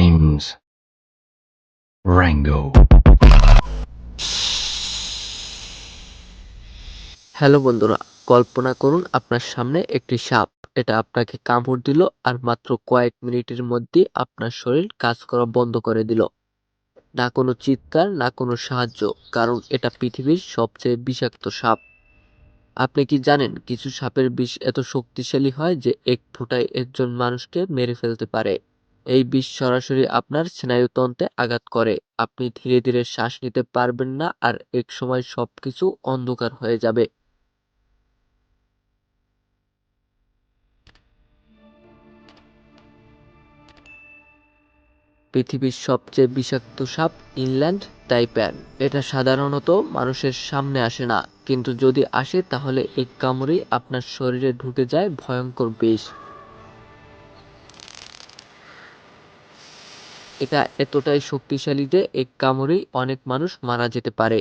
James Rango. Hello বন্ধুরা, কল্পনা করুন আপনার সামনে একটি সাপ। এটা আপনাকে কামড় দিল আর মাত্র কয়েক মিনিটের মধ্যেই আপনার শরীর কাজ করা বন্ধ করে দিল। না কোনো চিৎকার, না কোনো সাহায্য, কারণ এটা পৃথিবীর সবচেয়ে বিষাক্ত সাপ। আপনি কি জানেন কিছু সাপের বিষ এত শক্তিশালী হয় যে এক ফোঁটায় একজন মানুষকে মেরে ফেলতে পারে? এই বিষ সরাসরি আপনার স্নায়ুতন্ত্রে আঘাত করে। আপনি ধীরে ধীরে শ্বাস নিতে পারবেন না আর এক সময় সবকিছু অন্ধকার হয়ে যাবে। পৃথিবীর সবচেয়ে বিষাক্ত সাপ ইনল্যান্ড টাইপ্যান। এটা সাধারণত মানুষের সামনে আসে না, কিন্তু যদি আসে তাহলে এক কামড়েই আপনার শরীরে ঢুকে যায় ভয়ঙ্কর বিষ। এটা এতটাই শক্তিশালী যে এক কামড়েই অনেক মানুষ মারা যেতে পারে।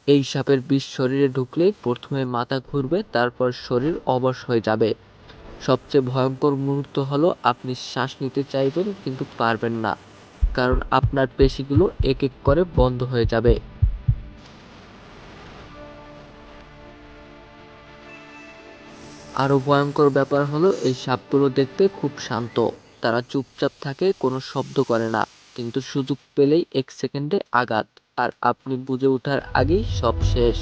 এই সাপের বিষ শরীরে ঢুকলেই প্রথমে মাথা ঘুরবে, তারপর শরীর অবশ হয়ে যাবে। সবচেয়ে ভয়ঙ্কর মুহূর্ত হলো আপনি শ্বাস নিতে চাইবেন কিন্তু পারবেন না, কারণ আপনার পেশিগুলো এক এক করে বন্ধ হয়ে যাবে। আরও ভয়ঙ্কর ব্যাপার হলো এই সাপগুলো দেখতে খুব শান্ত। তারা চুপচাপ থাকে, কোনো শব্দ করে না, কিন্তু সুযোগ পেলেই এক সেকেন্ডে আঘাত, আর আপনি বুঝে ওঠার আগেই সব শেষ।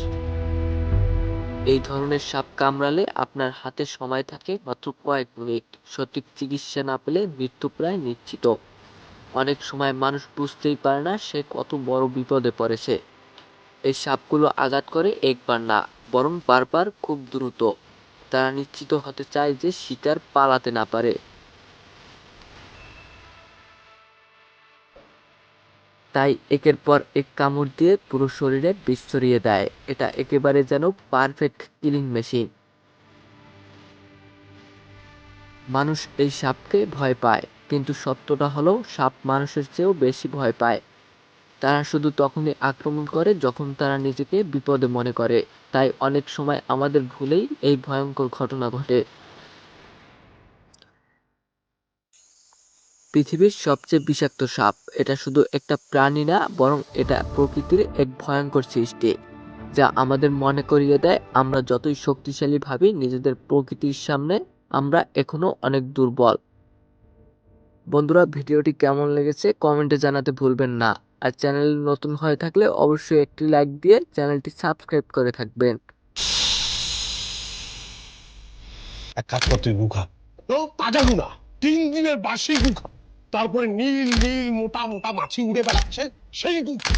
এই ধরনের সাপ কামড়ালে আপনার হাতে সময় থাকে মাত্র কয়েক মিনিট। সঠিক চিকিৎসা না পেলে মৃত্যু প্রায় নিশ্চিত। অনেক সময় মানুষ বুঝতেই পারে না সে কত বড় বিপদে পড়েছে। এই সাপগুলো আঘাত করে একবার না, বরং বারবার, খুব দ্রুত। তারা নিশ্চিত হতে চায় যে শিকার পালাতে না পারে। তাই একের পর এক কামড় দিয়ে পুরো শরীরে বিষ ছড়িয়ে দেয়। এটা একেবারে যেন পারফেক্ট কিলিং মেশিন। মানুষ এই সাপকে ভয় পায়, কিন্তু সত্যটা হলো সাপ মানুষের চেয়েও বেশি ভয় পায়। তারা শুধু তখনই আক্রমণ করে যখন তারা নিজেকে বিপদে মনে করে। তাই অনেক সময় আমাদের ভুলেই এই ভয়ঙ্কর ঘটনা ঘটে। পৃথিবীর সবচেয়ে বিষাক্ত সাপ এটা শুধু একটা প্রাণী না, বরং এটা প্রকৃতির এক ভয়ঙ্কর সৃষ্টি, যা আমাদের মনে করিয়ে দেয় আমরা যতই শক্তিশালী ভাবি নিজেদের প্রকৃতির সামনে আমরা এখনো অনেক দুর্বল। বন্ধুরা, ভিডিওটি কেমন লেগেছে কমেন্টে জানাতে ভুলবেন না। আর চ্যানেল নতুন হয়ে থাকলে অবশ্যই একটি লাইক দিয়ে চ্যানেলটি সাবস্ক্রাইব করে থাকবেন। এক কাজ কর, তুই গুখা তাজা গুনা 3 দিনের বাসি গুখা, তারপরে নীল নীল মোটা মোটা মাছি উড়ে বেড়াচ্ছে সেই গুখা।